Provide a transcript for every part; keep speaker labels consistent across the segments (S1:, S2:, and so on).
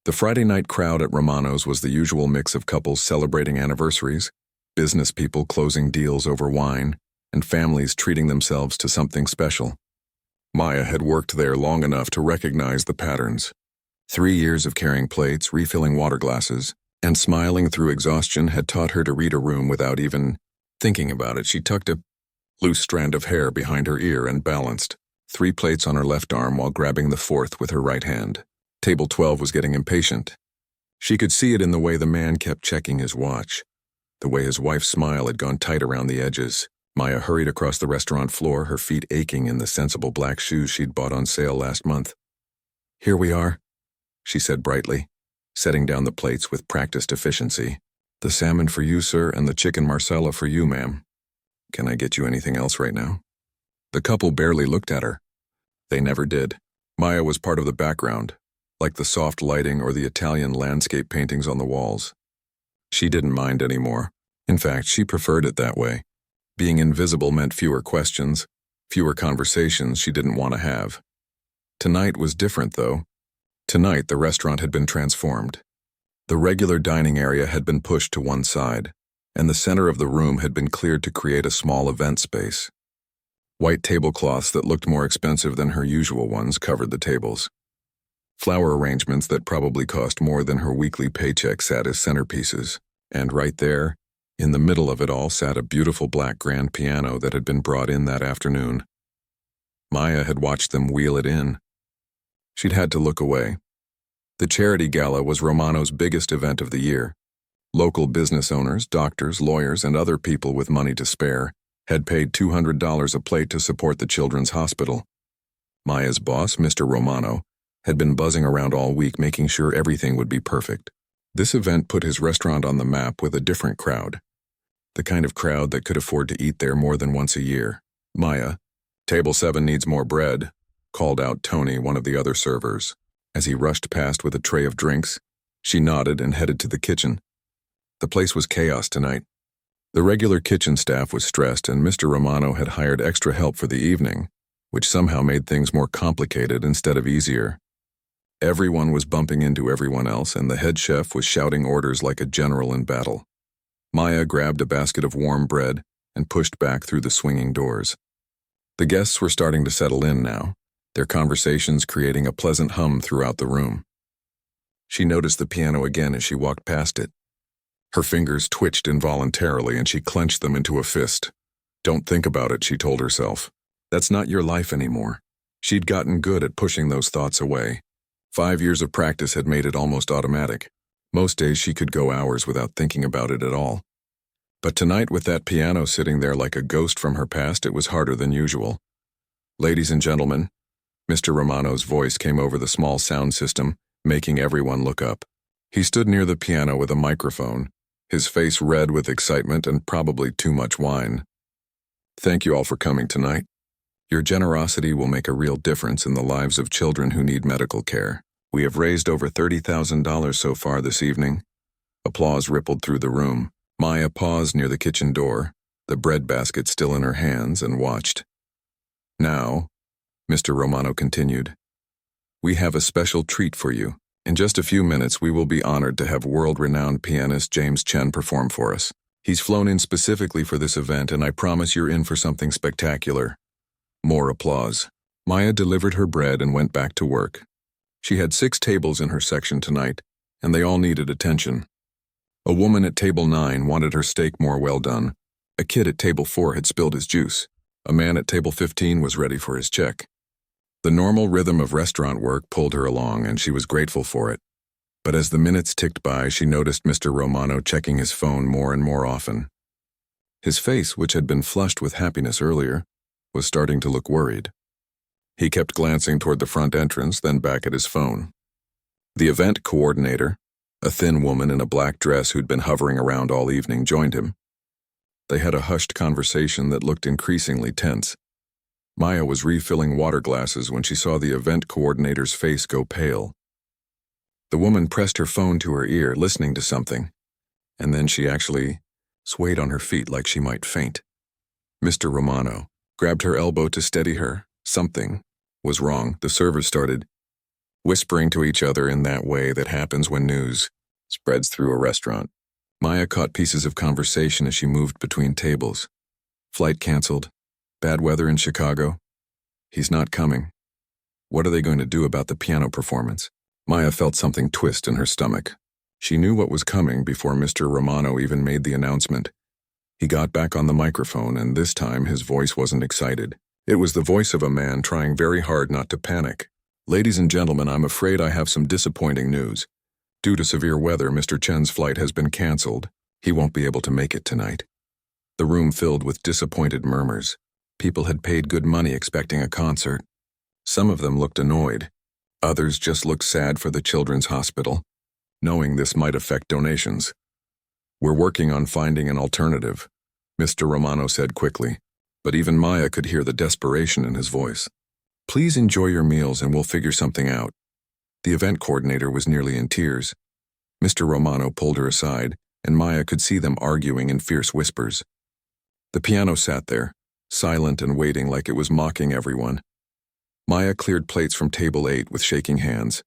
S1: The Friday night crowd at Romano's was the usual mix of couples celebrating anniversaries, business people closing deals over wine, and families treating themselves to something special. Maya had worked there long enough to recognize the patterns. 3 years of carrying plates, refilling water glasses, and smiling through exhaustion had taught her to read a room without even thinking about it. She tucked a loose strand of hair behind her ear and balanced 3 plates on her left arm while grabbing the 4th with her right hand. Table 12 was getting impatient. She could see it in the way the man kept checking his watch, the way his wife's smile had gone tight around the edges. Maya hurried across the restaurant floor, her feet aching in the sensible black shoes she'd bought on sale last month. "Here we are," she said brightly, setting down the plates with practiced efficiency. "The salmon for you, sir, and the chicken marsala for you, ma'am. Can I get you anything else right now?" The couple barely looked at her. They never did. Maya was part of the background, like the soft lighting or the Italian landscape paintings on the walls. She didn't mind anymore. In fact, she preferred it that way. Being invisible meant fewer questions, fewer conversations she didn't want to have. Tonight was different, though. Tonight, the restaurant had been transformed. The regular dining area had been pushed to one side, and the center of the room had been cleared to create a small event space. White tablecloths that looked more expensive than her usual ones covered the tables. Flower arrangements that probably cost more than her weekly paycheck sat as centerpieces, and right there, in the middle of it all, sat a beautiful black grand piano that had been brought in that afternoon. Maya had watched them wheel it in. She'd had to look away. The charity gala was Romano's biggest event of the year. Local business owners, doctors, lawyers, and other people with money to spare had paid $200 a plate to support the children's hospital. Maya's boss, Mr. Romano, had been buzzing around all week making sure everything would be perfect. This event put his restaurant on the map with a different crowd. The kind of crowd that could afford to eat there more than once a year. "Maya, table 7 needs more bread," called out Tony, one of the other servers. As he rushed past with a tray of drinks, she nodded and headed to the kitchen. The place was chaos tonight. The regular kitchen staff was stressed, and Mr. Romano had hired extra help for the evening, which somehow made things more complicated instead of easier. Everyone was bumping into everyone else, and the head chef was shouting orders like a general in battle. Maya grabbed a basket of warm bread and pushed back through the swinging doors. The guests were starting to settle in now, their conversations creating a pleasant hum throughout the room. She noticed the piano again as she walked past it. Her fingers twitched involuntarily and she clenched them into a fist. "Don't think about it," she told herself. "That's not your life anymore." She'd gotten good at pushing those thoughts away. 5 years of practice had made it almost automatic. Most days she could go hours without thinking about it at all. But tonight, with that piano sitting there like a ghost from her past, it was harder than usual. "Ladies and gentlemen," Mr. Romano's voice came over the small sound system, making everyone look up. He stood near the piano with a microphone, his face red with excitement and probably too much wine. "Thank you all for coming tonight. Your generosity will make a real difference in the lives of children who need medical care. We have raised over $30,000 so far this evening." Applause rippled through the room. Maya paused near the kitchen door, the bread basket still in her hands, and watched. "Now," Mr. Romano continued, "we have a special treat for you. In just a few minutes, we will be honored to have world-renowned pianist James Chen perform for us. He's flown in specifically for this event, and I promise you're in for something spectacular." More applause. Maya delivered her bread and went back to work. She had 6 tables in her section tonight, and they all needed attention. A woman at table 9 wanted her steak more well done. A kid at table 4 had spilled his juice. A man at table 15 was ready for his check. The normal rhythm of restaurant work pulled her along, and she was grateful for it. But as the minutes ticked by, she noticed Mr. Romano checking his phone more and more often. His face, which had been flushed with happiness earlier, was starting to look worried. He kept glancing toward the front entrance, then back at his phone. The event coordinator, a thin woman in a black dress who'd been hovering around all evening, joined him. They had a hushed conversation that looked increasingly tense. Maya was refilling water glasses when she saw the event coordinator's face go pale. The woman pressed her phone to her ear, listening to something, and then she actually swayed on her feet like she might faint. Mr. Romano grabbed her elbow to steady her. Something was wrong. The server started, whispering to each other in that way that happens when news spreads through a restaurant. Maya caught pieces of conversation as she moved between tables. Flight canceled. Bad weather in Chicago. He's not coming. What are they going to do about the piano performance? Maya felt something twist in her stomach. She knew what was coming before Mr. Romano even made the announcement. He got back on the microphone, and this time his voice wasn't excited. It was the voice of a man trying very hard not to panic. Ladies and gentlemen, I'm afraid I have some disappointing news. Due to severe weather, Mr. Chen's flight has been canceled. He won't be able to make it tonight. The room filled with disappointed murmurs. People had paid good money expecting a concert. Some of them looked annoyed. Others just looked sad for the children's hospital, knowing this might affect donations. We're working on finding an alternative, Mr. Romano said quickly, but even Maya could hear the desperation in his voice. Please enjoy your meals and we'll figure something out. The event coordinator was nearly in tears. Mr. Romano pulled her aside, and Maya could see them arguing in fierce whispers. The piano sat there, silent and waiting like it was mocking everyone. Maya cleared plates from table 8 with shaking hands.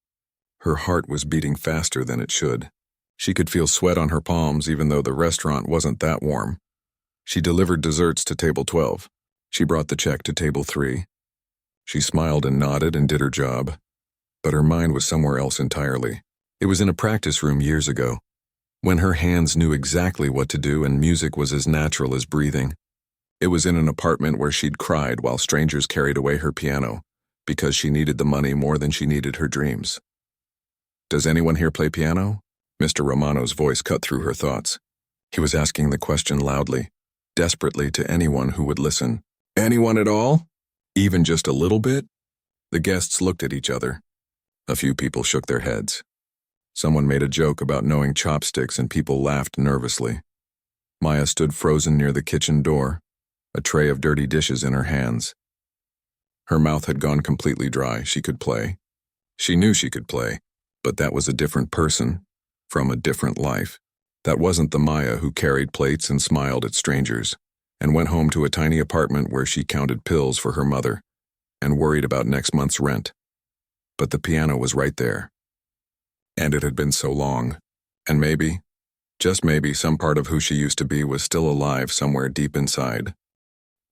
S1: Her heart was beating faster than it should. She could feel sweat on her palms even though the restaurant wasn't that warm. She delivered desserts to table 12. She brought the check to table 3. She smiled and nodded and did her job. But her mind was somewhere else entirely. It was in a practice room years ago, when her hands knew exactly what to do and music was as natural as breathing. It was in an apartment where she'd cried while strangers carried away her piano, because she needed the money more than she needed her dreams. Does anyone here play piano? Mr. Romano's voice cut through her thoughts. He was asking the question loudly, desperately to anyone who would listen. Anyone at all? Even just a little bit? The guests looked at each other. A few people shook their heads. Someone made a joke about knowing chopsticks and people laughed nervously. Maya stood frozen near the kitchen door, a tray of dirty dishes in her hands. Her mouth had gone completely dry. She could play. She knew she could play, but that was a different person, from a different life. That wasn't the Maya who carried plates and smiled at strangers, and went home to a tiny apartment where she counted pills for her mother, and worried about next month's rent. But the piano was right there. And it had been so long, and maybe, just maybe, some part of who she used to be was still alive somewhere deep inside.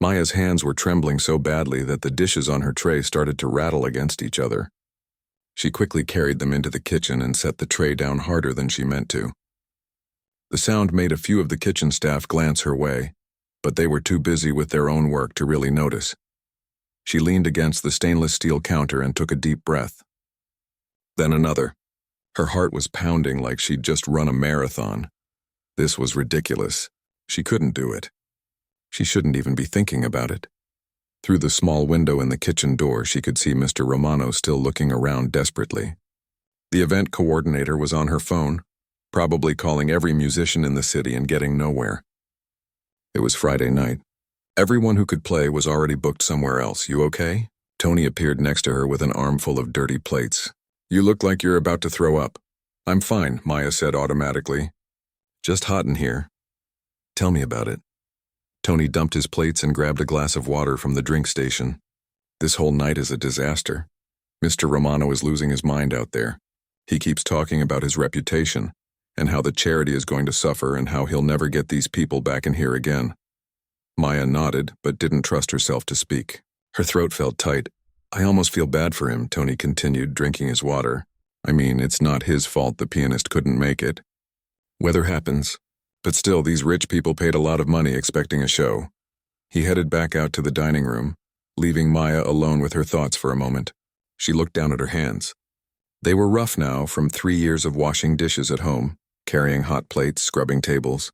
S1: Maya's hands were trembling so badly that the dishes on her tray started to rattle against each other. She quickly carried them into the kitchen and set the tray down harder than she meant to. The sound made a few of the kitchen staff glance her way, but they were too busy with their own work to really notice. She leaned against the stainless steel counter and took a deep breath. Then another. Her heart was pounding like she'd just run a marathon. This was ridiculous. She couldn't do it. She shouldn't even be thinking about it. Through the small window in the kitchen door, she could see Mr. Romano still looking around desperately. The event coordinator was on her phone, probably calling every musician in the city and getting nowhere. It was Friday night. Everyone who could play was already booked somewhere else. You okay? Tony appeared next to her with an armful of dirty plates. You look like you're about to throw up. I'm fine, Maya said automatically. Just hot in here. Tell me about it. Tony dumped his plates and grabbed a glass of water from the drink station. This whole night is a disaster. Mr. Romano is losing his mind out there. He keeps talking about his reputation, and how the charity is going to suffer and how he'll never get these people back in here again. Maya nodded, but didn't trust herself to speak. Her throat felt tight. I almost feel bad for him, Tony continued, drinking his water. I mean, it's not his fault the pianist couldn't make it. Weather happens. But still, these rich people paid a lot of money expecting a show. He headed back out to the dining room, leaving Maya alone with her thoughts for a moment. She looked down at her hands. They were rough now from 3 years of washing dishes at home, carrying hot plates, scrubbing tables.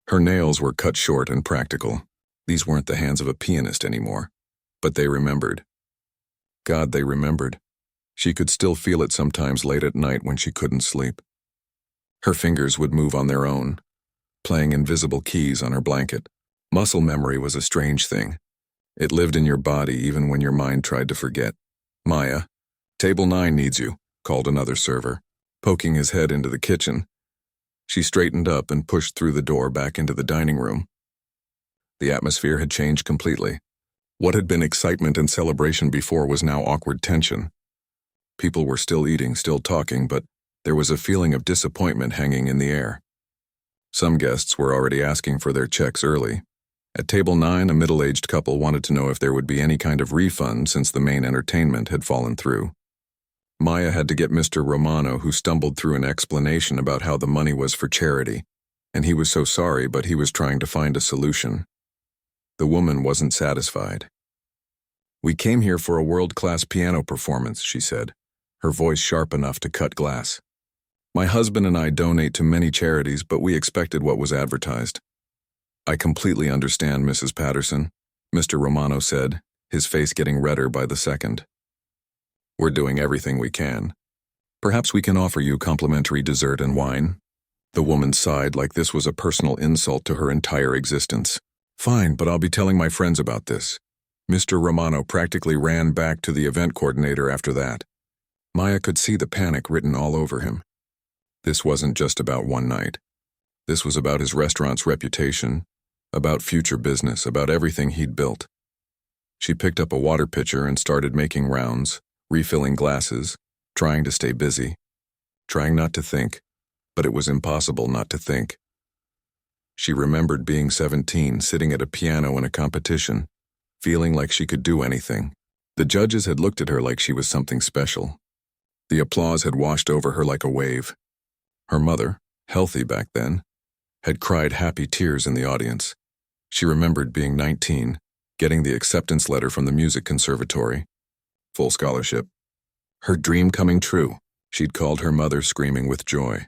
S1: Her nails were cut short and practical. These weren't the hands of a pianist anymore. But they remembered. God, they remembered. She could still feel it sometimes late at night when she couldn't sleep. Her fingers would move on their own, playing invisible keys on her blanket. Muscle memory was a strange thing. It lived in your body even when your mind tried to forget. Maya, table 9 needs you, called another server, poking his head into the kitchen. She straightened up and pushed through the door back into the dining room. The atmosphere had changed completely. What had been excitement and celebration before was now awkward tension. People were still eating, still talking, but there was a feeling of disappointment hanging in the air. Some guests were already asking for their checks early. At table 9, a middle-aged couple wanted to know if there would be any kind of refund since the main entertainment had fallen through. Maya had to get Mr. Romano, who stumbled through an explanation about how the money was for charity, and he was so sorry, but he was trying to find a solution. The woman wasn't satisfied. "We came here for a world-class piano performance," she said, her voice sharp enough to cut glass. "My husband and I donate to many charities, but we expected what was advertised." "I completely understand, Mrs. Patterson," Mr. Romano said, his face getting redder by the second. "We're doing everything we can. Perhaps we can offer you complimentary dessert and wine." The woman sighed like this was a personal insult to her entire existence. "Fine, but I'll be telling my friends about this." Mr. Romano practically ran back to the event coordinator after that. Maya could see the panic written all over him. This wasn't just about one night. This was about his restaurant's reputation, about future business, about everything he'd built. She picked up a water pitcher and started making rounds, refilling glasses, trying to stay busy, trying not to think, but it was impossible not to think. She remembered being 17, sitting at a piano in a competition, feeling like she could do anything. The judges had looked at her like she was something special. The applause had washed over her like a wave. Her mother, healthy back then, had cried happy tears in the audience. She remembered being 19, getting the acceptance letter from the music conservatory. Full scholarship. Her dream coming true. She'd called her mother, screaming with joy.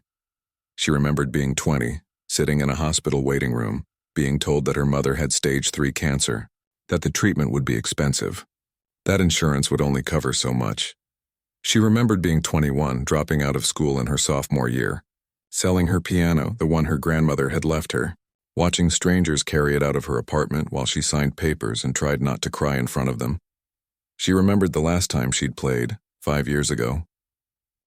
S1: She remembered being 20, sitting in a hospital waiting room, being told that her mother had stage 3 cancer, that the treatment would be expensive, that insurance would only cover so much. She remembered being 21, dropping out of school in her sophomore year, selling her piano, the one her grandmother had left her, watching strangers carry it out of her apartment while she signed papers and tried not to cry in front of them. She remembered the last time she'd played, 5 years ago.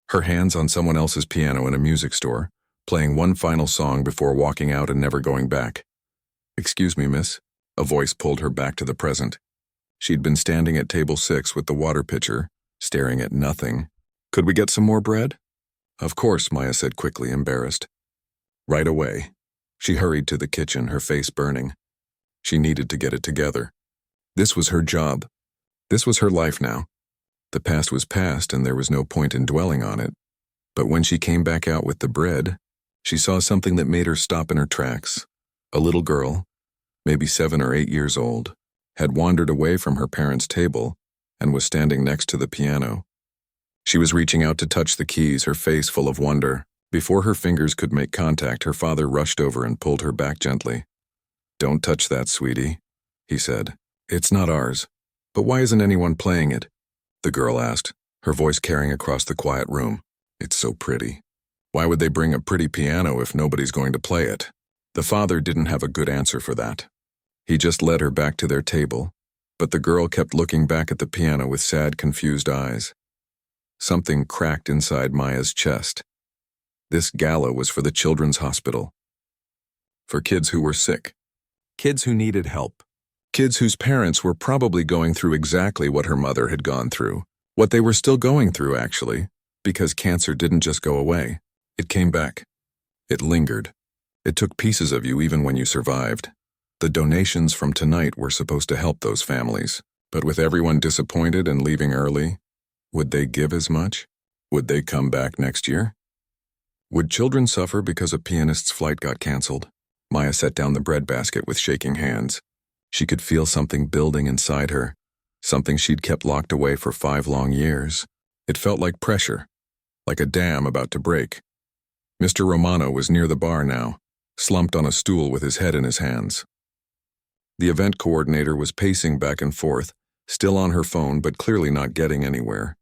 S1: Her hands on someone else's piano in a music store, playing one final song before walking out and never going back. "Excuse me, miss." A voice pulled her back to the present. She'd been standing at table 6 with the water pitcher, staring at nothing. "Could we get some more bread?" "Of course," Maya said quickly, embarrassed. "Right away." She hurried to the kitchen, her face burning. She needed to get it together. This was her job. This was her life now. The past was past and there was no point in dwelling on it. But when she came back out with the bread, she saw something that made her stop in her tracks. A little girl, maybe 7 or 8 years old, had wandered away from her parents' table and was standing next to the piano. She was reaching out to touch the keys, her face full of wonder. Before her fingers could make contact, her father rushed over and pulled her back gently. "Don't touch that, sweetie," he said. "It's not ours." "But why isn't anyone playing it?" the girl asked, her voice carrying across the quiet room. "It's so pretty. Why would they bring a pretty piano if nobody's going to play it?" The father didn't have a good answer for that. He just led her back to their table, but the girl kept looking back at the piano with sad, confused eyes. Something cracked inside Maya's chest. This gala was for the children's hospital. For kids who were sick. Kids who needed help. Kids whose parents were probably going through exactly what her mother had gone through. What they were still going through, actually, because cancer didn't just go away. It came back. It lingered. It took pieces of you even when you survived. The donations from tonight were supposed to help those families, but with everyone disappointed and leaving early, would they give as much? Would they come back next year? Would children suffer because a pianist's flight got canceled? Maya set down the bread basket with shaking hands. She could feel something building inside her, something she'd kept locked away for 5 long years. It felt like pressure, like a dam about to break. Mr. Romano was near the bar now, slumped on a stool with his head in his hands. The event coordinator was pacing back and forth, still on her phone but clearly not getting anywhere.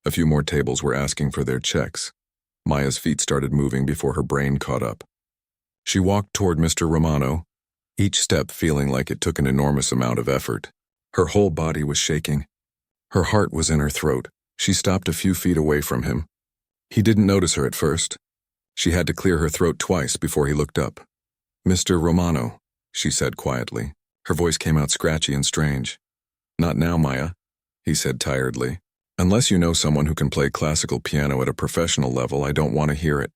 S1: A few more tables were asking for their checks. Maya's feet started moving before her brain caught up. She walked toward Mr. Romano, each step feeling like it took an enormous amount of effort. Her whole body was shaking. Her heart was in her throat. She stopped a few feet away from him. He didn't notice her at first. She had to clear her throat twice before he looked up. "Mr. Romano," she said quietly. Her voice came out scratchy and strange. "Not now, Maya," he said tiredly. Unless you know someone who can play classical piano at a professional level, I don't want to hear it.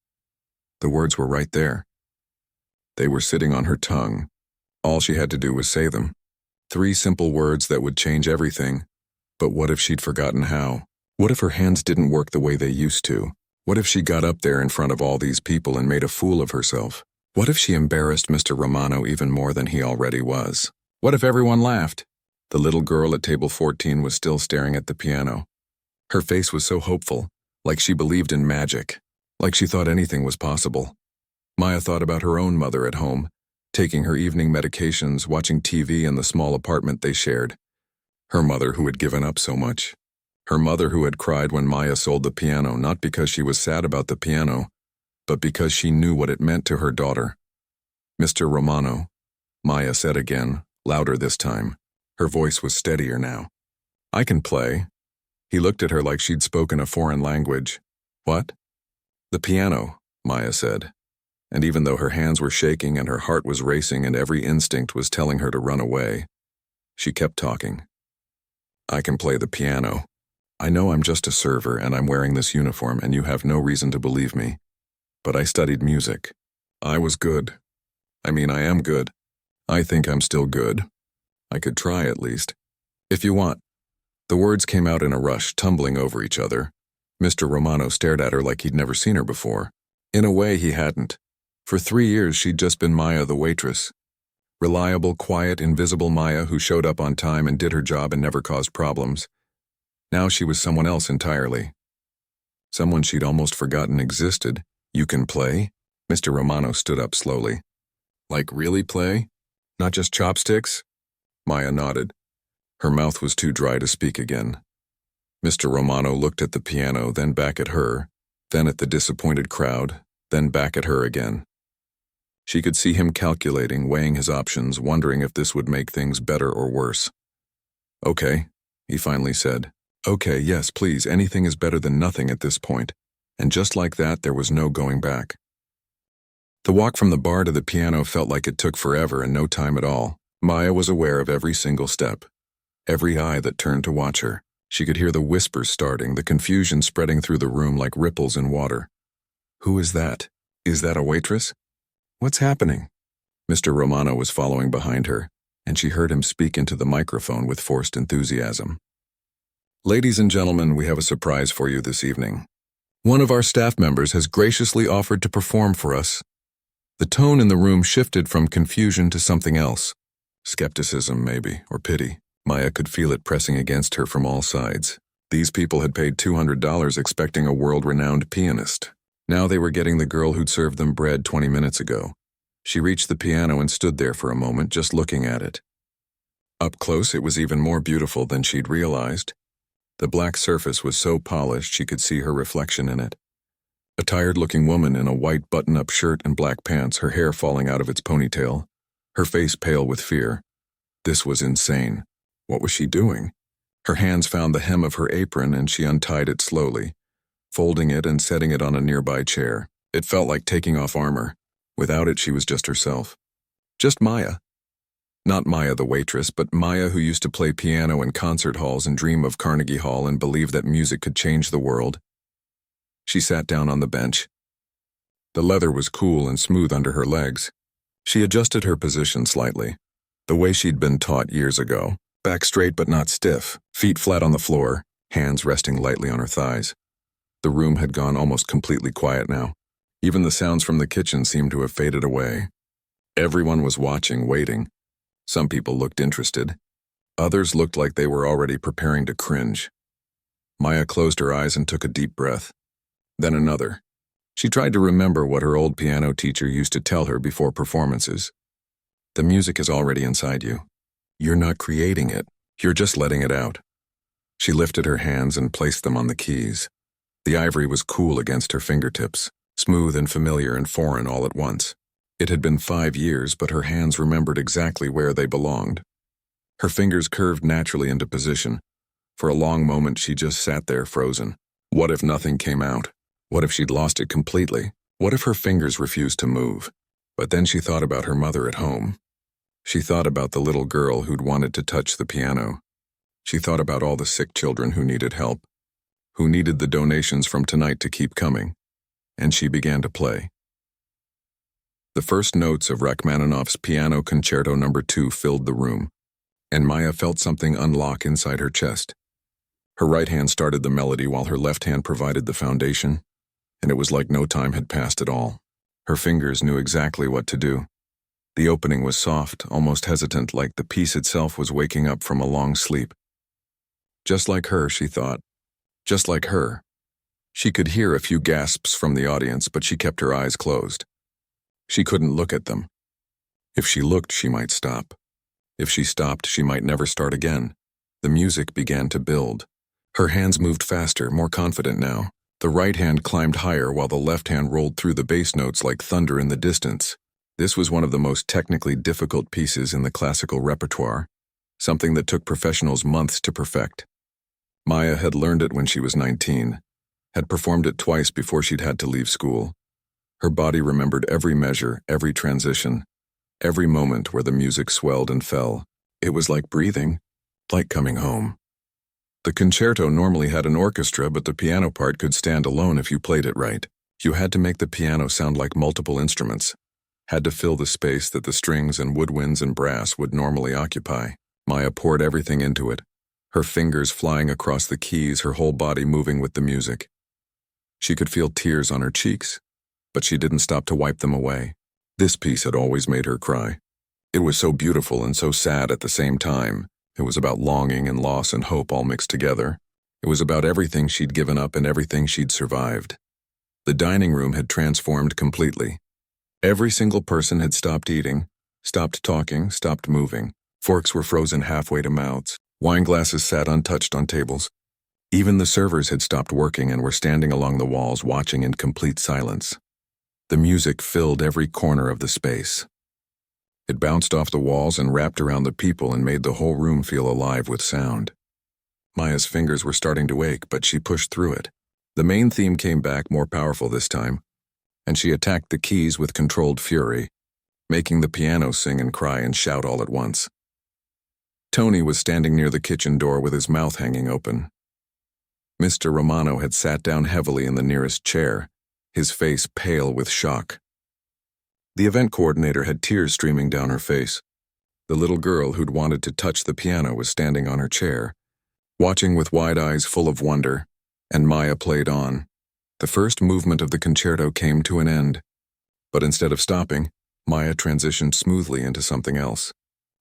S1: The words were right there. They were sitting on her tongue. All she had to do was say them. 3 simple words that would change everything. But what if she'd forgotten how? What if her hands didn't work the way they used to? What if she got up there in front of all these people and made a fool of herself? What if she embarrassed Mr. Romano even more than he already was? What if everyone laughed? The little girl at table 14 was still staring at the piano. Her face was so hopeful, like she believed in magic, like she thought anything was possible. Maya thought about her own mother at home, taking her evening medications, watching TV in the small apartment they shared. Her mother who had given up so much. Her mother who had cried when Maya sold the piano, not because she was sad about the piano, but because she knew what it meant to her daughter. Mr. Romano, Maya said again, louder this time. Her voice was steadier now. I can play. He looked at her like she'd spoken a foreign language. What? The piano, Maya said. And even though her hands were shaking and her heart was racing and every instinct was telling her to run away, she kept talking. I can play the piano. I know I'm just a server and I'm wearing this uniform and you have no reason to believe me. But I studied music. I was good. I am good. I think I'm still good. I could try at least. If you want. The words came out in a rush, tumbling over each other. Mr. Romano stared at her like he'd never seen her before. In a way, he hadn't. For 3 years, she'd just been Maya the waitress. Reliable, quiet, invisible Maya who showed up on time and did her job and never caused problems. Now she was someone else entirely. Someone she'd almost forgotten existed. You can play? Mr. Romano stood up slowly. Like really play? Not just chopsticks? Maya nodded. Her mouth was too dry to speak again. Mr. Romano looked at the piano, then back at her, then at the disappointed crowd, then back at her again. She could see him calculating, weighing his options, wondering if this would make things better or worse. Okay, he finally said. Okay, yes, please, anything is better than nothing at this point. And just like that, there was no going back. The walk from the bar to the piano felt like it took forever and no time at all. Maya was aware of every single step. Every eye that turned to watch her. She could hear the whispers starting, the confusion spreading through the room like ripples in water. Who is that? Is that a waitress? What's happening? Mr. Romano was following behind her, and she heard him speak into the microphone with forced enthusiasm. Ladies and gentlemen, we have a surprise for you this evening. One of our staff members has graciously offered to perform for us. The tone in the room shifted from confusion to something else. Skepticism, maybe, or pity. Maya could feel it pressing against her from all sides. These people had paid $200 expecting a world-renowned pianist. Now they were getting the girl who'd served them bread 20 minutes ago. She reached the piano and stood there for a moment, just looking at it. Up close, it was even more beautiful than she'd realized. The black surface was so polished she could see her reflection in it. A tired-looking woman in a white button-up shirt and black pants, her hair falling out of its ponytail, her face pale with fear. This was insane. What was she doing? Her hands found the hem of her apron and she untied it slowly, folding it and setting it on a nearby chair. It felt like taking off armor. Without it, she was just herself. Just Maya. Not Maya the waitress, but Maya who used to play piano in concert halls and dream of Carnegie Hall and believe that music could change the world. She sat down on the bench. The leather was cool and smooth under her legs. She adjusted her position slightly, the way she'd been taught years ago. Back straight but not stiff, feet flat on the floor, hands resting lightly on her thighs. The room had gone almost completely quiet now. Even the sounds from the kitchen seemed to have faded away. Everyone was watching, waiting. Some people looked interested. Others looked like they were already preparing to cringe. Maya closed her eyes and took a deep breath. Then another. She tried to remember what her old piano teacher used to tell her before performances. The music is already inside you. You're not creating it. You're just letting it out. She lifted her hands and placed them on the keys. The ivory was cool against her fingertips, smooth and familiar and foreign all at once. It had been 5 years, but her hands remembered exactly where they belonged. Her fingers curved naturally into position. For a long moment, she just sat there frozen. What if nothing came out? What if she'd lost it completely? What if her fingers refused to move? But then she thought about her mother at home. She thought about the little girl who'd wanted to touch the piano. She thought about all the sick children who needed help. who needed the donations from tonight to keep coming, and she began to play. The first notes of Rachmaninoff's Piano Concerto No. 2 filled the room, and Maya felt something unlock inside her chest. Her right hand started the melody while her left hand provided the foundation, and it was like no time had passed at all. Her fingers knew exactly what to do. The opening was soft, almost hesitant, like the piece itself was waking up from a long sleep. Just like her, she thought. Just like her. She could hear a few gasps from the audience, but she kept her eyes closed. She couldn't look at them. If she looked, she might stop. If she stopped, she might never start again. The music began to build. Her hands moved faster, more confident now. The right hand climbed higher while the left hand rolled through the bass notes like thunder in the distance. This was one of the most technically difficult pieces in the classical repertoire, something that took professionals months to perfect. Maya had learned it when she was 19, had performed it twice before she'd had to leave school. Her body remembered every measure, every transition, every moment where the music swelled and fell. It was like breathing, like coming home. The concerto normally had an orchestra, but the piano part could stand alone if you played it right. You had to make the piano sound like multiple instruments, had to fill the space that the strings and woodwinds and brass would normally occupy. Maya poured everything into it, her fingers flying across the keys, her whole body moving with the music. She could feel tears on her cheeks, but she didn't stop to wipe them away. This piece had always made her cry. It was so beautiful and so sad at the same time. It was about longing and loss and hope all mixed together. It was about everything she'd given up and everything she'd survived. The dining room had transformed completely. Every single person had stopped eating, stopped talking, stopped moving. Forks were frozen halfway to mouths. Wine glasses sat untouched on tables. Even the servers had stopped working and were standing along the walls watching in complete silence. The music filled every corner of the space. It bounced off the walls and wrapped around the people and made the whole room feel alive with sound. Maya's fingers were starting to ache, but she pushed through it. The main theme came back more powerful this time, and she attacked the keys with controlled fury, making the piano sing and cry and shout all at once. Tony was standing near the kitchen door with his mouth hanging open. Mr. Romano had sat down heavily in the nearest chair, his face pale with shock. The event coordinator had tears streaming down her face. The little girl who'd wanted to touch the piano was standing on her chair, watching with wide eyes full of wonder, and Maya played on. The first movement of the concerto came to an end, but instead of stopping, Maya transitioned smoothly into something else,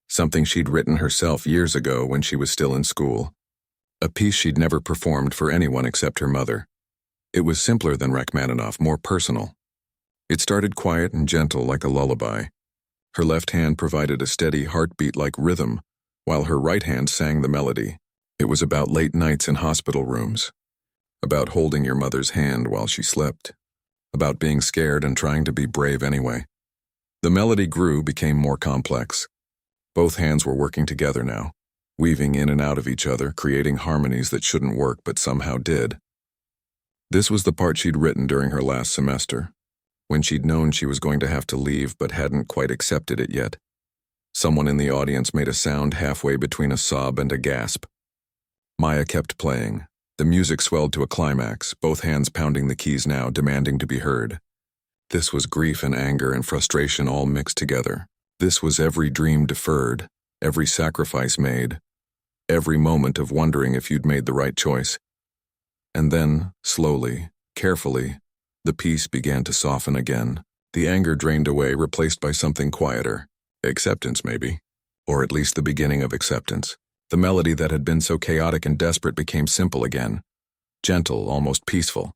S1: something she'd written herself years ago when she was still in school, a piece she'd never performed for anyone except her mother. It was simpler than Rachmaninoff, more personal. It started quiet and gentle like a lullaby. Her left hand provided a steady heartbeat-like rhythm, while her right hand sang the melody. It was about late nights in hospital rooms, about holding your mother's hand while she slept, about being scared and trying to be brave anyway. The melody grew, became more complex. Both hands were working together now, weaving in and out of each other, creating harmonies that shouldn't work but somehow did. This was the part she'd written during her last semester, when she'd known she was going to have to leave but hadn't quite accepted it yet. Someone in the audience made a sound halfway between a sob and a gasp. Maya kept playing. The music swelled to a climax, both hands pounding the keys now, demanding to be heard. This was grief and anger and frustration all mixed together. This was every dream deferred, every sacrifice made, every moment of wondering if you'd made the right choice. And then, slowly, carefully, the piece began to soften again. The anger drained away, replaced by something quieter. Acceptance, maybe. Or at least the beginning of acceptance. The melody that had been so chaotic and desperate became simple again. Gentle, almost peaceful.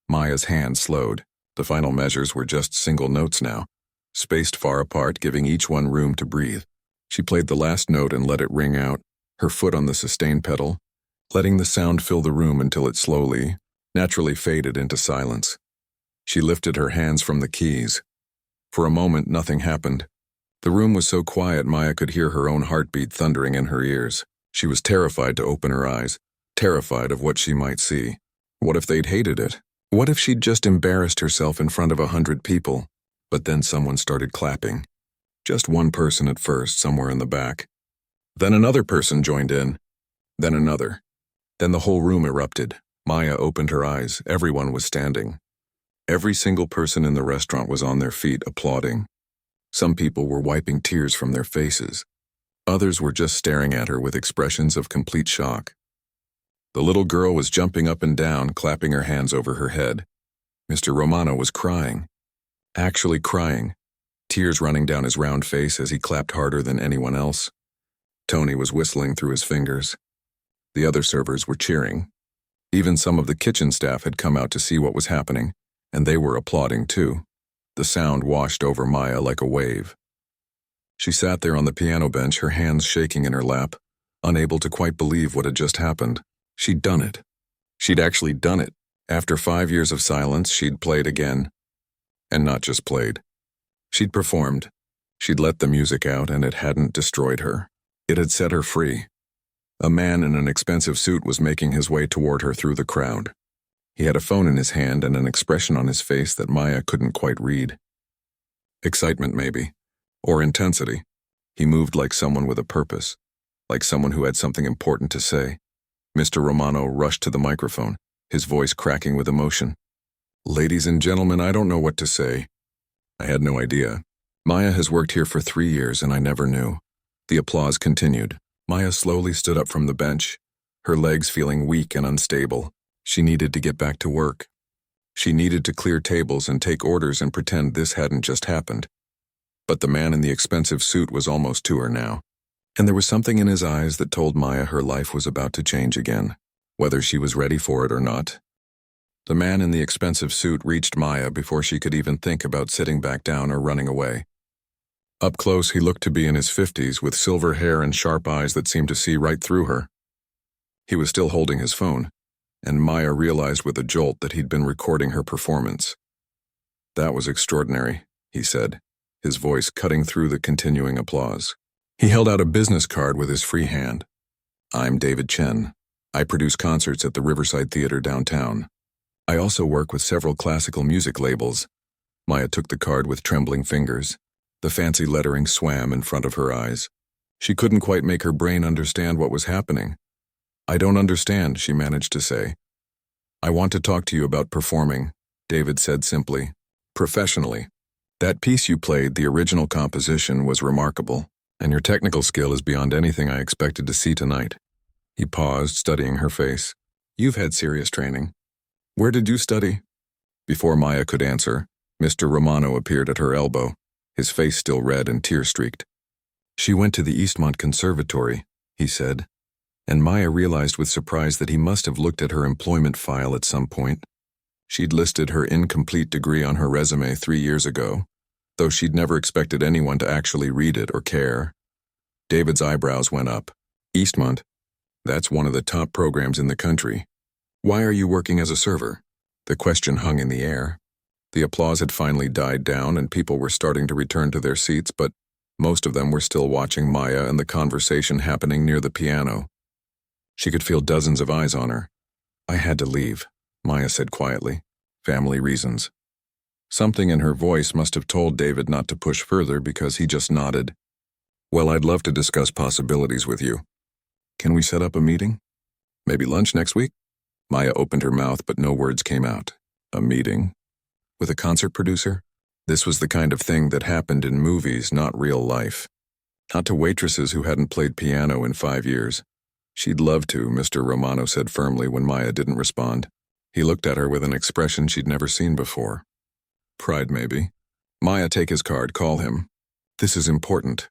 S1: Maya's hand slowed. The final measures were just single notes now, spaced far apart, giving each one room to breathe. She played the last note and let it ring out, her foot on the sustain pedal, letting the sound fill the room until it slowly, naturally faded into silence. She lifted her hands from the keys. For a moment, nothing happened. The room was so quiet Maya could hear her own heartbeat thundering in her ears. She was terrified to open her eyes, terrified of what she might see. What if they'd hated it? What if she'd just embarrassed herself in front of 100 people? But then someone started clapping. Just one person at first, somewhere in the back. Then another person joined in. Then another. Then the whole room erupted. Maya opened her eyes. Everyone was standing. Every single person in the restaurant was on their feet, applauding. Some people were wiping tears from their faces. Others were just staring at her with expressions of complete shock. The little girl was jumping up and down, clapping her hands over her head. Mr. Romano was crying. Actually crying. Tears running down his round face as he clapped harder than anyone else. Tony was whistling through his fingers. The other servers were cheering. Even some of the kitchen staff had come out to see what was happening, and they were applauding too. The sound washed over Maya like a wave. She sat there on the piano bench, her hands shaking in her lap, unable to quite believe what had just happened. She'd done it. She'd actually done it. After 5 years of silence, she'd played again. And not just played. She'd performed. She'd let the music out, and it hadn't destroyed her. It had set her free. A man in an expensive suit was making his way toward her through the crowd. He had a phone in his hand and an expression on his face that Maya couldn't quite read. Excitement, maybe. Or intensity. He moved like someone with a purpose. Like someone who had something important to say. Mr. Romano rushed to the microphone, his voice cracking with emotion. "Ladies and gentlemen, I don't know what to say. I had no idea. Maya has worked here for 3 years and I never knew." The applause continued. Maya slowly stood up from the bench, her legs feeling weak and unstable. She needed to get back to work. She needed to clear tables and take orders and pretend this hadn't just happened. But the man in the expensive suit was almost to her now. And there was something in his eyes that told Maya her life was about to change again, whether she was ready for it or not. The man in the expensive suit reached Maya before she could even think about sitting back down or running away. Up close, he looked to be in his 50s with silver hair and sharp eyes that seemed to see right through her. He was still holding his phone, and Maya realized with a jolt that he'd been recording her performance. "That was extraordinary," he said, his voice cutting through the continuing applause. He held out a business card with his free hand. "I'm David Chen. I produce concerts at the Riverside Theater downtown. I also work with several classical music labels." Maya took the card with trembling fingers. The fancy lettering swam in front of her eyes. She couldn't quite make her brain understand what was happening. "I don't understand," she managed to say. "I want to talk to you about performing," David said simply. "Professionally. That piece you played, the original composition, was remarkable, and your technical skill is beyond anything I expected to see tonight." He paused, studying her face. "You've had serious training. Where did you study?" Before Maya could answer, Mr. Romano appeared at her elbow, his face still red and tear-streaked. "She went to the Eastmont Conservatory," he said, and Maya realized with surprise that he must have looked at her employment file at some point. She'd listed her incomplete degree on her resume 3 years ago, though she'd never expected anyone to actually read it or care. David's eyebrows went up. "Eastmont? That's one of the top programs in the country. Why are you working as a server?" The question hung in the air. The applause had finally died down and people were starting to return to their seats, but most of them were still watching Maya and the conversation happening near the piano. She could feel dozens of eyes on her. "I had to leave," Maya said quietly. "Family reasons." Something in her voice must have told David not to push further because he just nodded. "Well, I'd love to discuss possibilities with you. Can we set up a meeting? Maybe lunch next week?" Maya opened her mouth, but no words came out. A meeting? With a concert producer? This was the kind of thing that happened in movies, not real life. Not to waitresses who hadn't played piano in 5 years. "She'd love to," Mr. Romano said firmly when Maya didn't respond. He looked at her with an expression she'd never seen before. Pride, maybe. "Maya, take his card, call him. This is important."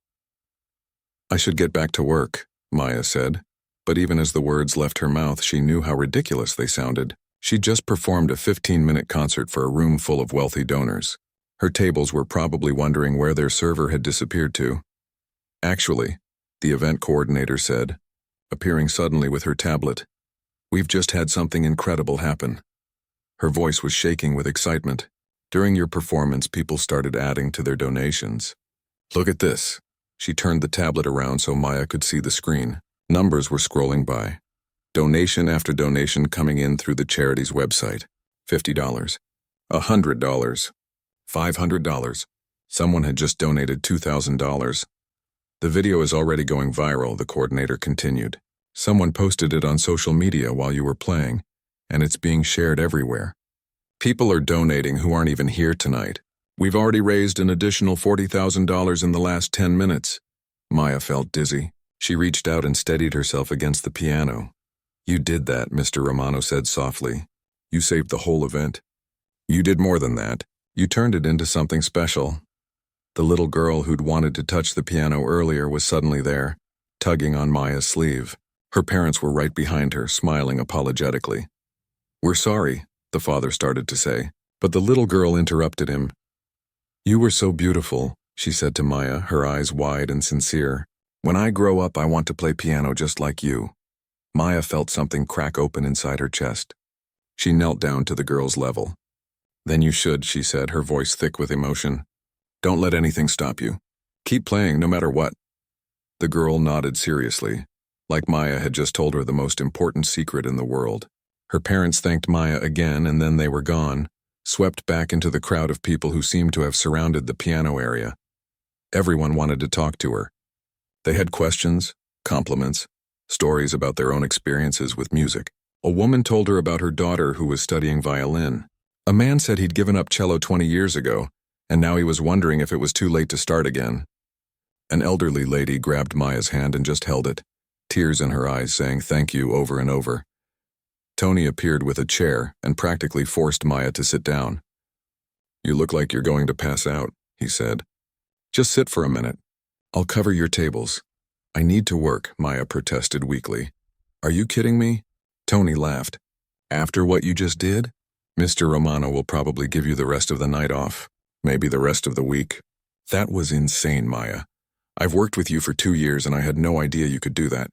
S1: "I should get back to work," Maya said, but even as the words left her mouth, she knew how ridiculous they sounded. She'd just performed a 15-minute concert for a room full of wealthy donors. Her tables were probably wondering where their server had disappeared to. "Actually," the event coordinator said, appearing suddenly with her tablet, "we've just had something incredible happen." Her voice was shaking with excitement. "During your performance, people started adding to their donations. Look at this." She turned the tablet around so Maya could see the screen. Numbers were scrolling by. Donation after donation coming in through the charity's website. $50, $100, $500. Someone had just donated $2,000. "The video is already going viral," the coordinator continued. "Someone posted it on social media while you were playing, and it's being shared everywhere. People are donating who aren't even here tonight. We've already raised an additional $40,000 in the last 10 minutes. Maya felt dizzy. She reached out and steadied herself against the piano. You did that, Mr. Romano said softly. You saved the whole event. You did more than that. You turned it into something special. The little girl who'd wanted to touch the piano earlier was suddenly there, tugging on Maya's sleeve. Her parents were right behind her, smiling apologetically. We're sorry, the father started to say, but the little girl interrupted him. You were so beautiful, she said to Maya, her eyes wide and sincere. When I grow up, I want to play piano just like you. Maya felt something crack open inside her chest. She knelt down to the girl's level. Then you should, she said, her voice thick with emotion. Don't let anything stop you. Keep playing no matter what. The girl nodded seriously, like Maya had just told her the most important secret in the world. Her parents thanked Maya again, and then they were gone, swept back into the crowd of people who seemed to have surrounded the piano area. Everyone wanted to talk to her. They had questions, compliments, stories about their own experiences with music. A woman told her about her daughter who was studying violin. A man said he'd given up cello 20 years ago, and now he was wondering if it was too late to start again. An elderly lady grabbed Maya's hand and just held it, tears in her eyes saying thank you over and over. Tony appeared with a chair and practically forced Maya to sit down. You look like you're going to pass out, he said. Just sit for a minute. I'll cover your tables. I need to work, Maya protested weakly. Are you kidding me? Tony laughed. After what you just did? Mr. Romano will probably give you the rest of the night off, maybe the rest of the week. That was insane, Maya. I've worked with you for 2 years and I had no idea you could do that.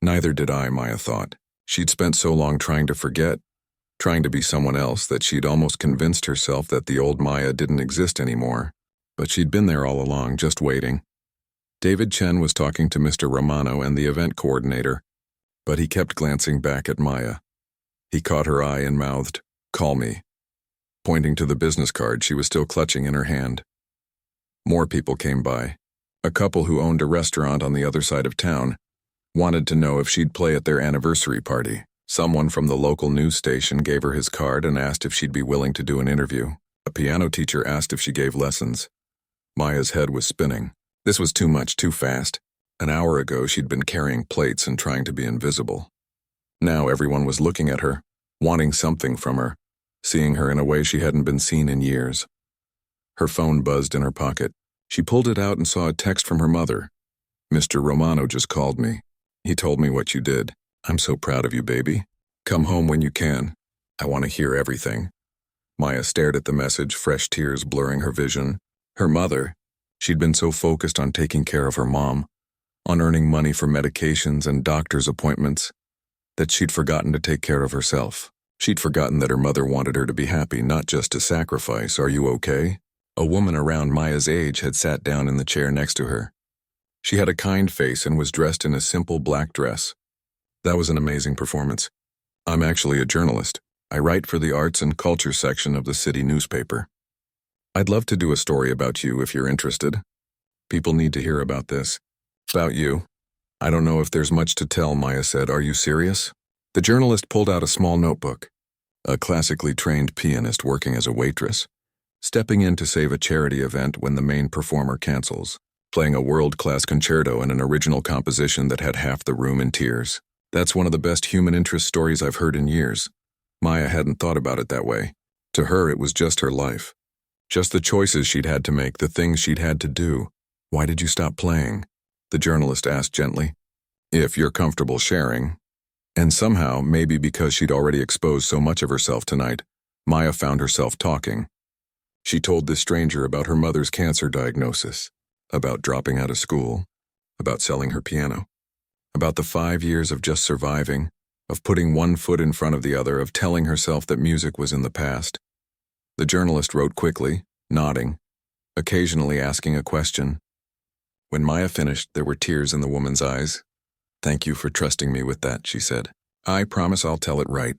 S1: Neither did I, Maya thought. She'd spent so long trying to forget, trying to be someone else, that she'd almost convinced herself that the old Maya didn't exist anymore. But she'd been there all along, just waiting. David Chen was talking to Mr. Romano and the event coordinator, but he kept glancing back at Maya. He caught her eye and mouthed, "Call me," pointing to the business card she was still clutching in her hand. More people came by. A couple who owned a restaurant on the other side of town wanted to know if she'd play at their anniversary party. Someone from the local news station gave her his card and asked if she'd be willing to do an interview. A piano teacher asked if she gave lessons. Maya's head was spinning. This was too much, too fast. An hour ago, she'd been carrying plates and trying to be invisible. Now everyone was looking at her, wanting something from her, seeing her in a way she hadn't been seen in years. Her phone buzzed in her pocket. She pulled it out and saw a text from her mother. Mr. Romano just called me. He told me what you did. I'm so proud of you, baby. Come home when you can. I want to hear everything. Maya stared at the message, fresh tears blurring her vision. Her mother. She'd been so focused on taking care of her mom, on earning money for medications and doctor's appointments, that she'd forgotten to take care of herself. She'd forgotten that her mother wanted her to be happy, not just to sacrifice. Are you okay? A woman around Maya's age had sat down in the chair next to her. She had a kind face and was dressed in a simple black dress. That was an amazing performance. I'm actually a journalist. I write for the arts and culture section of the city newspaper. I'd love to do a story about you if you're interested. People need to hear about this. About you. I don't know if there's much to tell, Maya said. Are you serious? The journalist pulled out a small notebook. A classically trained pianist working as a waitress, stepping in to save a charity event when the main performer cancels, playing a world-class concerto in an original composition that had half the room in tears. That's one of the best human interest stories I've heard in years. Maya hadn't thought about it that way. To her, it was just her life. Just the choices she'd had to make, the things she'd had to do. Why did you stop playing? The journalist asked gently. If you're comfortable sharing. And somehow, maybe because she'd already exposed so much of herself tonight, Maya found herself talking. She told this stranger about her mother's cancer diagnosis, about dropping out of school, about selling her piano, about the 5 years of just surviving, of putting one foot in front of the other, of telling herself that music was in the past. The journalist wrote quickly, nodding, occasionally asking a question. When Maya finished, there were tears in the woman's eyes. Thank you for trusting me with that, she said. I promise I'll tell it right.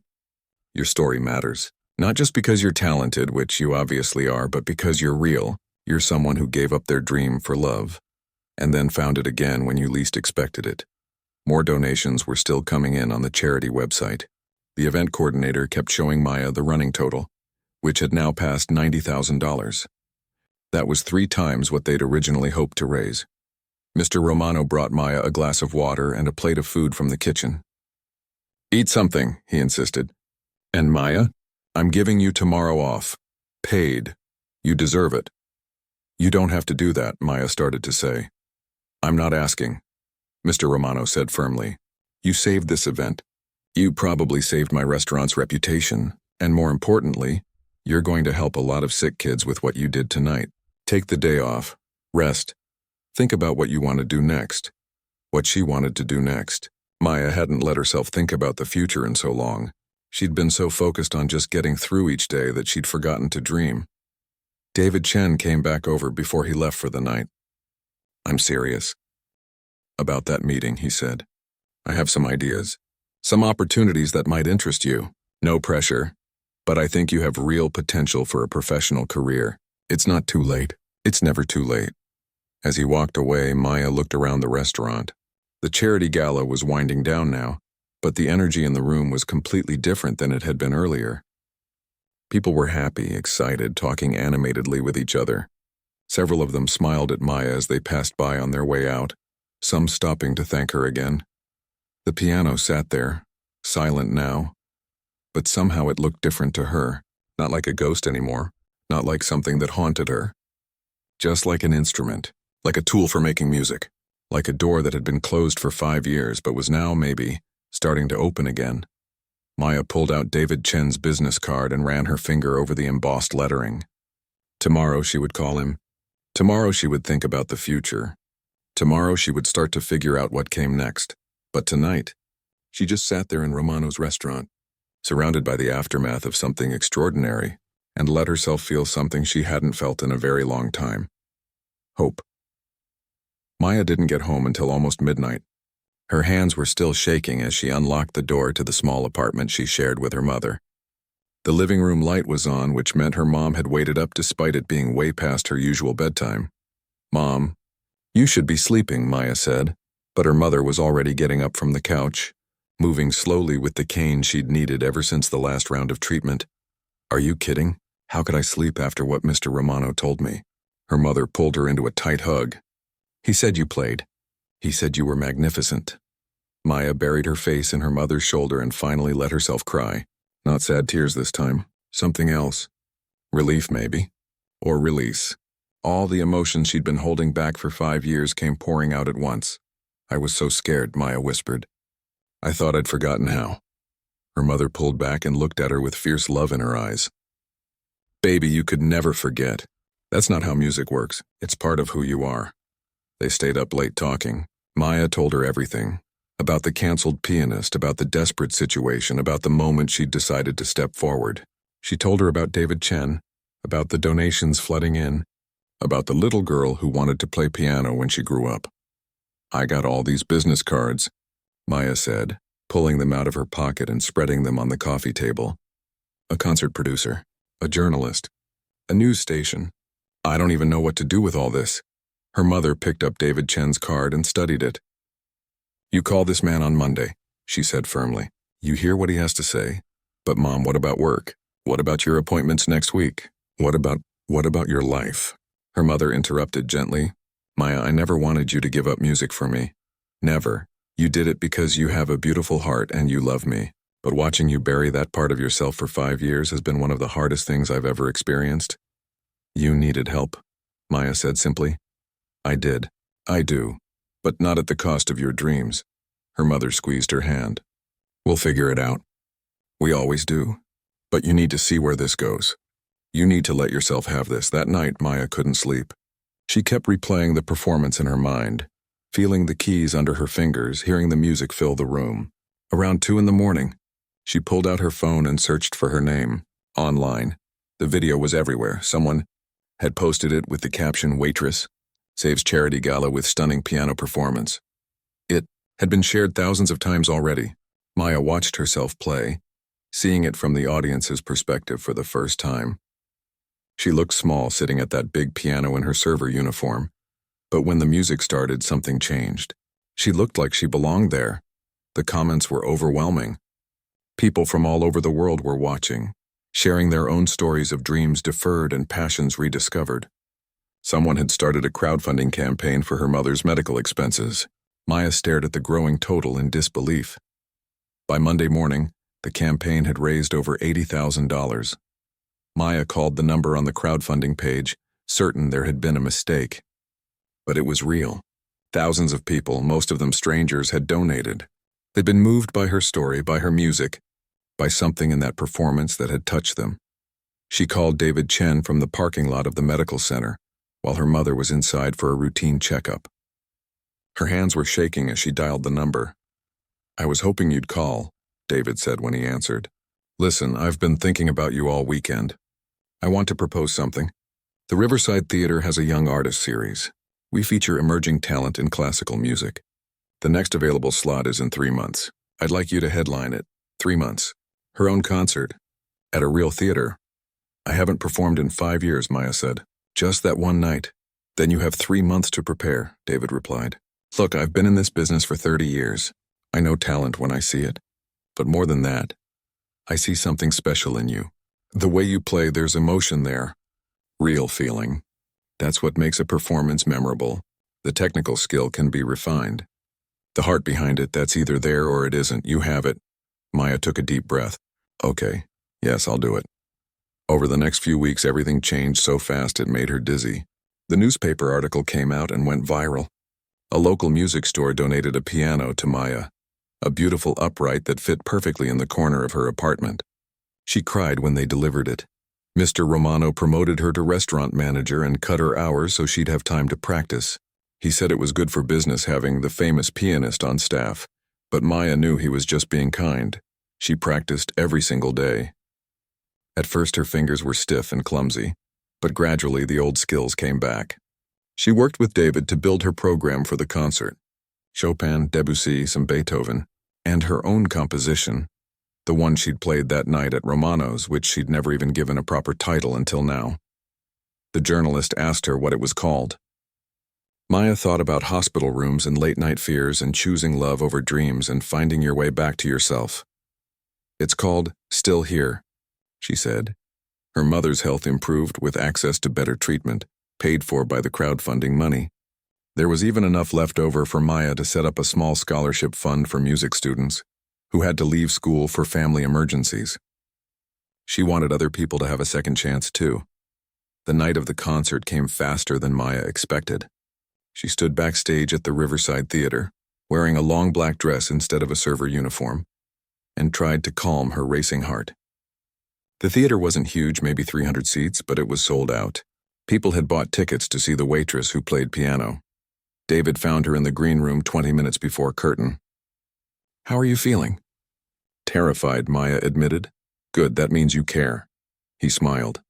S1: Your story matters. Not just because you're talented, which you obviously are, but because you're real. You're someone who gave up their dream for love, and then found it again when you least expected it. More donations were still coming in on the charity website. The event coordinator kept showing Maya the running total, which had now passed $90,000. That was 3 times what they'd originally hoped to raise. Mr. Romano brought Maya a glass of water and a plate of food from the kitchen. "Eat something," he insisted. "And Maya, I'm giving you tomorrow off. Paid. You deserve it." "You don't have to do that," Maya started to say. "I'm not asking," Mr. Romano said firmly. "You saved this event. You probably saved my restaurant's reputation, and more importantly, you're going to help a lot of sick kids with what you did tonight. Take the day off. Rest. Think about what you want to do next." What she wanted to do next. Maya hadn't let herself think about the future in so long. She'd been so focused on just getting through each day that she'd forgotten to dream. David Chen came back over before he left for the night. "I'm serious about that meeting," he said. "I have some ideas. Some opportunities that might interest you. No pressure, but I think you have real potential for a professional career. It's not too late. It's never too late." As he walked away, Maya looked around the restaurant. The charity gala was winding down now, but the energy in the room was completely different than it had been earlier. People were happy, excited, talking animatedly with each other. Several of them smiled at Maya as they passed by on their way out, some stopping to thank her again. The piano sat there, silent now, but somehow it looked different to her, not like a ghost anymore, not like something that haunted her. Just like an instrument, like a tool for making music, like a door that had been closed for 5 years but was now, maybe, starting to open again. Maya pulled out David Chen's business card and ran her finger over the embossed lettering. Tomorrow she would call him. Tomorrow she would think about the future. Tomorrow she would start to figure out what came next. But tonight, she just sat there in Romano's restaurant, surrounded by the aftermath of something extraordinary, and let herself feel something she hadn't felt in a very long time. Hope. Maya didn't get home until almost midnight. Her hands were still shaking as she unlocked the door to the small apartment she shared with her mother. The living room light was on, which meant her mom had waited up despite it being way past her usual bedtime. "Mom, you should be sleeping," Maya said, but her mother was already getting up from the couch, moving slowly with the cane she'd needed ever since the last round of treatment. "Are you kidding? How could I sleep after what Mr. Romano told me?" Her mother pulled her into a tight hug. "He said you played. He said you were magnificent." Maya buried her face in her mother's shoulder and finally let herself cry. Not sad tears this time. Something else. Relief, maybe. Or release. All the emotions she'd been holding back for 5 years came pouring out at once. "I was so scared," Maya whispered. "I thought I'd forgotten how." Her mother pulled back and looked at her with fierce love in her eyes. "Baby, you could never forget. That's not how music works. It's part of who you are." They stayed up late talking. Maya told her everything. About the canceled pianist, about the desperate situation, about the moment she'd decided to step forward. She told her about David Chen, about the donations flooding in, about the little girl who wanted to play piano when she grew up. "I got all these business cards," Maya said, pulling them out of her pocket and spreading them on the coffee table. "A concert producer, a journalist, a news station. I don't even know what to do with all this." Her mother picked up David Chen's card and studied it. "You call this man on Monday," she said firmly. "You hear what he has to say. But Mom, what about work? What about your appointments next week? What about your life?" Her mother interrupted gently. "Maya, I never wanted you to give up music for me. Never. You did it because you have a beautiful heart and you love me. But watching you bury that part of yourself for 5 years has been one of the hardest things I've ever experienced." "You needed help," Maya said simply. "I did. I do. But not at the cost of your dreams." Her mother squeezed her hand. "We'll figure it out. We always do. But you need to see where this goes. You need to let yourself have this." That night, Maya couldn't sleep. She kept replaying the performance in her mind, feeling the keys under her fingers, hearing the music fill the room. Around 2 a.m, she pulled out her phone and searched for her name. Online. The video was everywhere. Someone had posted it with the caption, "Waitress saves charity gala with stunning piano performance." It had been shared thousands of times already. Maya watched herself play, seeing it from the audience's perspective for the first time. She looked small sitting at that big piano in her server uniform, but when the music started, something changed. She looked like she belonged there. The comments were overwhelming. People from all over the world were watching, sharing their own stories of dreams deferred and passions rediscovered. Someone had started a crowdfunding campaign for her mother's medical expenses. Maya stared at the growing total in disbelief. By Monday morning, the campaign had raised over $80,000. Maya called the number on the crowdfunding page, certain there had been a mistake. But it was real. Thousands of people, most of them strangers, had donated. They'd been moved by her story, by her music, by something in that performance that had touched them. She called David Chen from the parking lot of the medical center, while her mother was inside for a routine checkup. Her hands were shaking as she dialed the number. "I was hoping you'd call," David said when he answered. "Listen, I've been thinking about you all weekend. I want to propose something. The Riverside Theater has a Young Artist series. We feature emerging talent in classical music. The next available slot is in 3 months. I'd like you to headline it. 3 months. Her own concert. At a real theater." "I haven't performed in 5 years," Maya said. "Just that one night." "Then you have 3 months to prepare," David replied. "Look, I've been in this business for 30 years. I know talent when I see it. But more than that, I see something special in you. The way you play, there's emotion there. Real feeling. That's what makes a performance memorable. The technical skill can be refined. The heart behind it, that's either there or it isn't. You have it." Maya took a deep breath. "Okay, yes, I'll do it." Over the next few weeks, everything changed so fast it made her dizzy. The newspaper article came out and went viral. A local music store donated a piano to Maya, a beautiful upright that fit perfectly in the corner of her apartment. She cried when they delivered it. Mr. Romano promoted her to restaurant manager and cut her hours so she'd have time to practice. He said it was good for business having the famous pianist on staff, but Maya knew he was just being kind. She practiced every single day. At first her fingers were stiff and clumsy, but gradually the old skills came back. She worked with David to build her program for the concert. Chopin, Debussy, some Beethoven, and her own composition, the one she'd played that night at Romano's, which she'd never even given a proper title until now. The journalist asked her what it was called. Maya thought about hospital rooms and late-night fears and choosing love over dreams and finding your way back to yourself. "It's called Still Here," she said. Her mother's health improved with access to better treatment, paid for by the crowdfunding money. There was even enough left over for Maya to set up a small scholarship fund for music students who had to leave school for family emergencies. She wanted other people to have a second chance too. The night of the concert came faster than Maya expected. She stood backstage at the Riverside Theater, wearing a long black dress instead of a server uniform, and tried to calm her racing heart. The theater wasn't huge, maybe 300 seats, but it was sold out. People had bought tickets to see the waitress who played piano. David found her in the green room 20 minutes before curtain. "How are you feeling?" "Terrified," Maya admitted. "Good, that means you care." He smiled.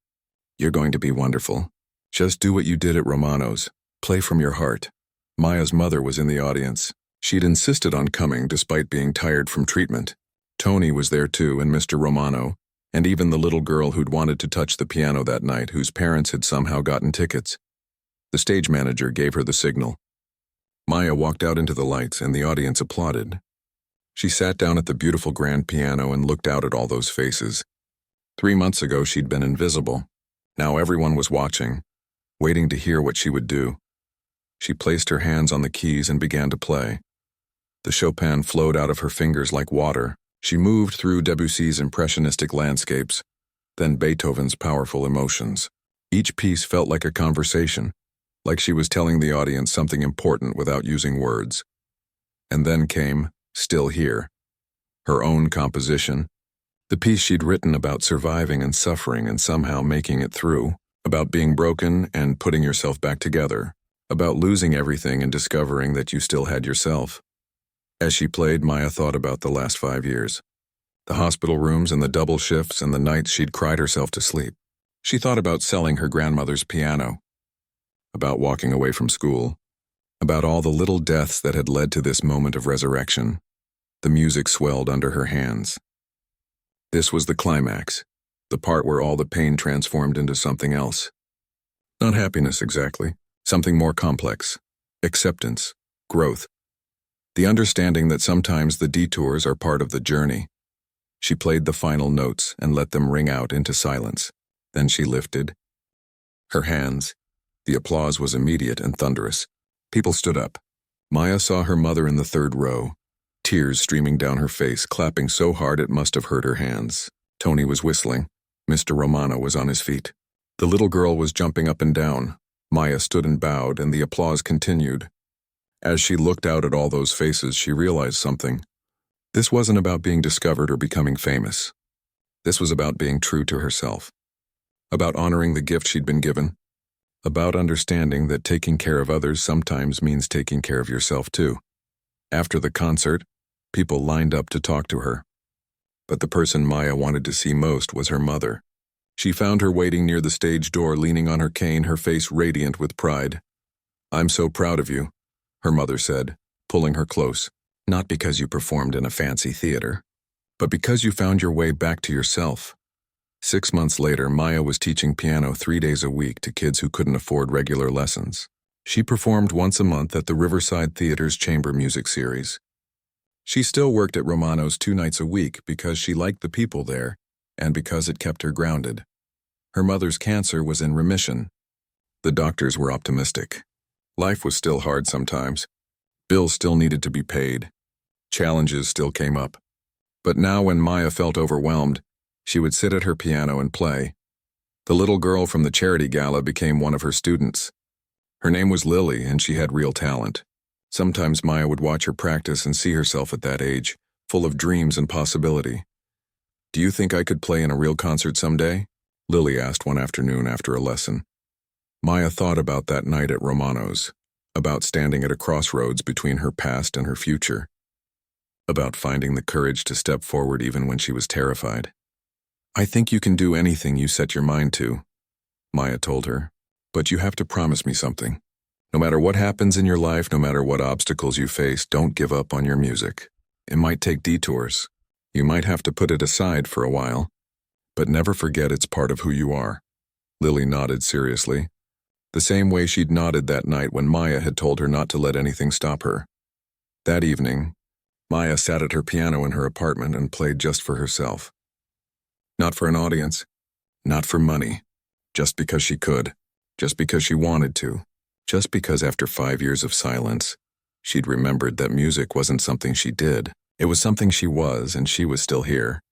S1: "You're going to be wonderful. Just do what you did at Romano's. Play from your heart." Maya's mother was in the audience. She'd insisted on coming despite being tired from treatment. Tony was there too, and Mr. Romano, and even the little girl who'd wanted to touch the piano that night, whose parents had somehow gotten tickets. The stage manager gave her the signal. Maya walked out into the lights, and the audience applauded. She sat down at the beautiful grand piano and looked out at all those faces. 3 months ago, she'd been invisible. Now everyone was watching, waiting to hear what she would do. She placed her hands on the keys and began to play. The Chopin flowed out of her fingers like water. She moved through Debussy's impressionistic landscapes, then Beethoven's powerful emotions. Each piece felt like a conversation, like she was telling the audience something important without using words. And then came Still Here, her own composition, the piece she'd written about surviving and suffering and somehow making it through, about being broken and putting yourself back together, about losing everything and discovering that you still had yourself. As she played, Maya thought about the last 5 years, the hospital rooms and the double shifts and the nights she'd cried herself to sleep. She thought about selling her grandmother's piano, about walking away from school, about all the little deaths that had led to this moment of resurrection. The music swelled under her hands. This was the climax, the part where all the pain transformed into something else. Not happiness exactly, something more complex. Acceptance, growth. The understanding that sometimes the detours are part of the journey. She played the final notes and let them ring out into silence. Then she lifted her hands. The applause was immediate and thunderous. People stood up. Maya saw her mother in the third row, tears streaming down her face, clapping so hard it must have hurt her hands. Tony was whistling. Mr. Romano was on his feet. The little girl was jumping up and down. Maya stood and bowed, and the applause continued. As she looked out at all those faces, she realized something. This wasn't about being discovered or becoming famous. This was about being true to herself. About honoring the gift she'd been given. About understanding that taking care of others sometimes means taking care of yourself too. After the concert, people lined up to talk to her. But the person Maya wanted to see most was her mother. She found her waiting near the stage door, leaning on her cane, her face radiant with pride. "I'm so proud of you," her mother said, pulling her close. "Not because you performed in a fancy theater, but because you found your way back to yourself." 6 months later, Maya was teaching piano 3 days a week to kids who couldn't afford regular lessons. She performed once a month at the Riverside Theater's chamber music series. She still worked at Romano's 2 nights a week because she liked the people there and because it kept her grounded. Her mother's cancer was in remission. The doctors were optimistic. Life was still hard sometimes. Bills still needed to be paid. Challenges still came up. But now when Maya felt overwhelmed, she would sit at her piano and play. The little girl from the charity gala became one of her students. Her name was Lily, and she had real talent. Sometimes Maya would watch her practice and see herself at that age, full of dreams and possibility. "Do you think I could play in a real concert someday?" Lily asked one afternoon after a lesson. Maya thought about that night at Romano's, about standing at a crossroads between her past and her future, about finding the courage to step forward even when she was terrified. "I think you can do anything you set your mind to," Maya told her, "but you have to promise me something. No matter what happens in your life, no matter what obstacles you face, don't give up on your music. It might take detours. You might have to put it aside for a while, but never forget it's part of who you are." Lily nodded seriously, the same way she'd nodded that night when Maya had told her not to let anything stop her. That evening, Maya sat at her piano in her apartment and played just for herself. Not for an audience, not for money, just because she could, just because she wanted to, just because after 5 years of silence, she'd remembered that music wasn't something she did. It was something she was, and she was still here,